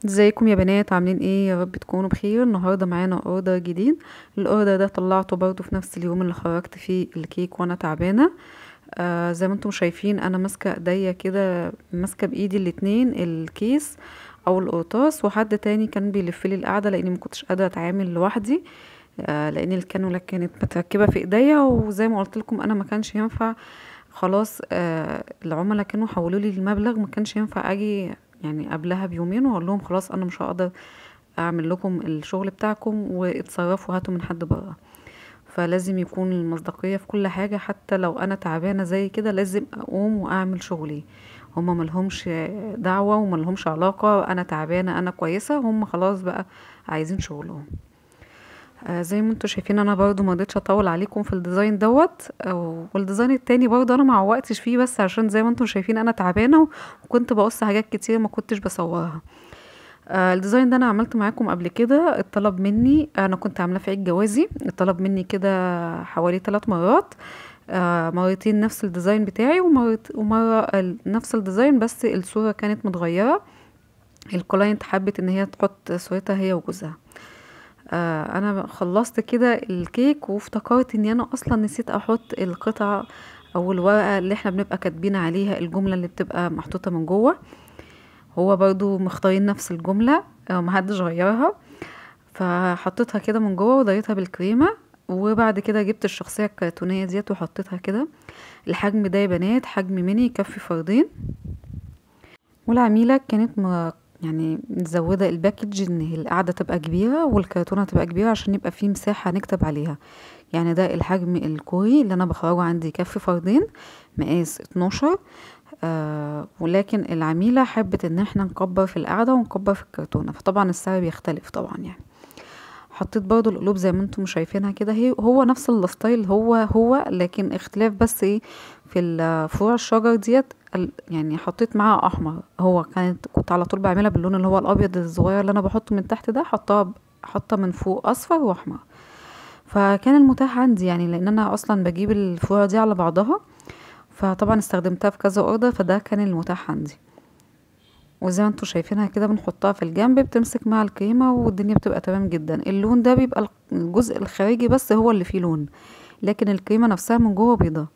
ازيكم يا بنات؟ عاملين ايه؟ يا رب تكونوا بخير. النهارده معانا اوردر جديد. الاوردر ده طلعته برضو في نفس اليوم اللي خرجت فيه الكيك وانا تعبانه. زي ما انتم شايفين انا ماسكه ايديا كده، ماسكه بايدي الاتنين الكيس او القرطاس، وحد تاني كان بيلف لي القعده لاني ما كنتش قادره اتعامل لوحدي. لان الكانولا كانت متركبه في ايديا، وزي ما قلت لكم انا ما كانش ينفع. خلاص العملاء كانوا حولوا لي المبلغ، ما كانش ينفع اجي يعني قبلها بيومين واقول لهم خلاص انا مش هقدر اعمل لكم الشغل بتاعكم واتصرفوا هاتوا من حد بره. فلازم يكون المصداقية في كل حاجة، حتى لو انا تعبانة زي كده لازم اقوم واعمل شغلي. هما ملهمش دعوة وملهمش علاقة، انا تعبانة انا كويسة، هما خلاص بقى عايزين شغلهم. زي ما انتوا شايفين انا برضو ما رضيتش اطول عليكم في الديزاين دوت. والديزاين التاني برضو انا ما عوقتش فيه، بس عشان زي ما انتوا شايفين انا تعبانه وكنت بقص حاجات كتير ما كنتش بصورها. الديزاين ده انا عملته معاكم قبل كده، اتطلب مني، انا كنت عاملاه في عيد جوازي، اتطلب مني كده حوالي 3 مرات. مرتين نفس الديزاين بتاعي، ومره نفس الديزاين بس الصوره كانت متغيره. الكلاينت حبت ان هي تحط صورتها هي وجوزها. انا خلصت كده الكيك وافتكرت اني انا اصلا نسيت احط القطعة او الورقة اللي احنا بنبقى كاتبين عليها الجملة اللي بتبقى محطوطة من جوه. هو برضو مختارين نفس الجملة، محدش غيرها. فحطيتها كده من جوه وضيتها بالكريمة. وبعد كده جبت الشخصية الكرتونية ديت وحطيتها كده. الحجم ده يا بنات حجم ميني يكفي فردين. والعميلة كانت يعني مزودة الباكج ان القعدة تبقى كبيرة والكرتونة تبقى كبيرة عشان يبقى فيه مساحة نكتب عليها. يعني ده الحجم الكوري اللي انا بخرجه عندي يكفي فردين، مقاس 12. ولكن العميلة حبت ان احنا نكبر في القعدة ونكبر في الكرتونة، فطبعا السعر بيختلف طبعا يعني. حطيت برضو القلوب زي ما انتم شايفينها كده، هو نفس الستايل هو لكن اختلاف بس ايه؟ في فروع الشجر ديت. يعني حطيت معاها احمر، هو كنت على طول بعملها باللون اللي هو الابيض الصغير اللي انا بحطه من تحت ده، حطها من فوق اصفر واحمر. فكان المتاح عندي يعني، لان انا اصلا بجيب الفروع دي على بعضها، فطبعا استخدمتها في كذا اوردر، فده كان المتاح عندي. وزي ما انتوا شايفينها كده بنحطها في الجنب بتمسك مع الكريمة والدنيا بتبقى تمام جدا. اللون ده بيبقى الجزء الخارجي بس هو اللي فيه لون، لكن الكريمة نفسها من جوه بيضة.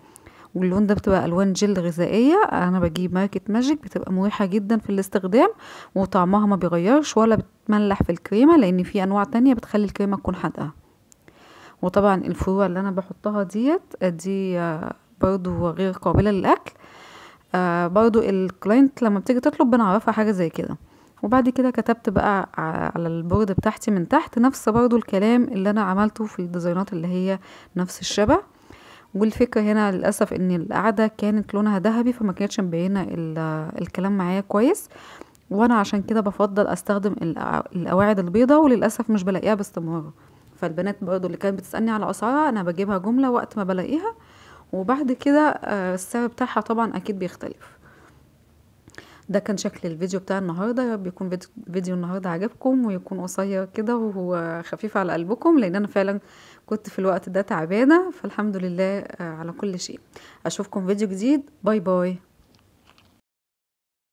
واللون ده بتبقى الوان جل غذائية، انا بجيب ماركة ماجيك، بتبقى مريحة جدا في الاستخدام، وطعمها ما بيغيرش ولا بتملح في الكريمة، لان في انواع تانية بتخلي الكريمة تكون حادقة. وطبعا الفروع اللي انا بحطها دي برضو غير قابلة للاكل. برضو الكلاينت لما بتيجي تطلب بنعرفها حاجة زي كده. وبعد كده كتبت بقى على البورد بتاعتي من تحت نفس برضو الكلام اللي انا عملته في الديزاينات اللي هي نفس الشبه. والفكرة هنا للأسف ان القعدة كانت لونها ذهبي، فما كانتش مبينة الكلام معايا كويس. وانا عشان كده بفضل استخدم القواعد البيضة، وللأسف مش بلاقيها باستمرار. فالبنات برضو اللي كانت بتسألني على اسعارها انا بجيبها جملة وقت ما بلاقيها، وبعد كده السعر بتاعها طبعا اكيد بيختلف. ده كان شكل الفيديو بتاع النهاردة، يا رب يكون فيديو النهاردة عجبكم ويكون قصير كده وهو خفيف على قلبكم، لان انا فعلا كنت في الوقت ده تعبانة، فالحمد لله على كل شيء. اشوفكم فيديو جديد، باي باي.